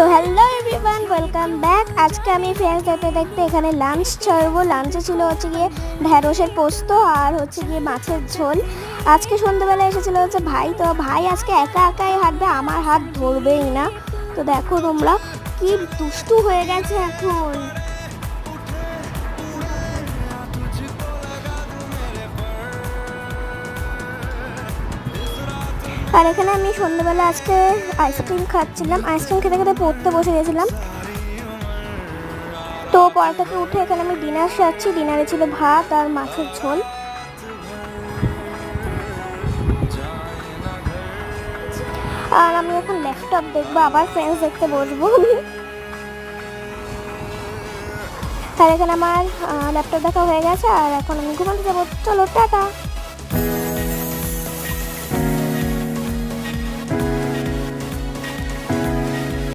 তো hello everyone, welcome back. আজকে আমি ফ্রেন্ডস দেখতে দেখতে এখানে লাঞ্চ ছাড়বো। লাঞ্চে ছিল হচ্ছে গিয়ে ঢ্যাঁড়সের পোস্ত আর হচ্ছে গিয়ে মাছের ঝোল। আজকে সন্ধ্যেবেলা এসেছিলো হচ্ছে ভাই, তো ভাই আজকে একা একাই হাঁটবে, আমার হাত ধরবেই না। তো দেখো তোমরা কি দুষ্টু হয়ে গেছে এখন। আর এখানে আমি সন্ধ্যেবেলা আজকে আইসক্রিম খাচ্ছিলাম, আইসক্রিম খেতে খেতে পড়তে বসে গেছিলাম। তো পর থেকে উঠে এখানে আমি ডিনার সারছি। ডিনারে ছিল ভাত আর মাছের ঝোল। আর আমি এখন ল্যাপটপ দেখবো, আবার ফ্রেন্ডস দেখতে বসবো। আর এখানে আমার ল্যাপটপ দেখা হয়ে গেছে, আর এখন আমি ঘুমাতে যাবো। চলো টাটা।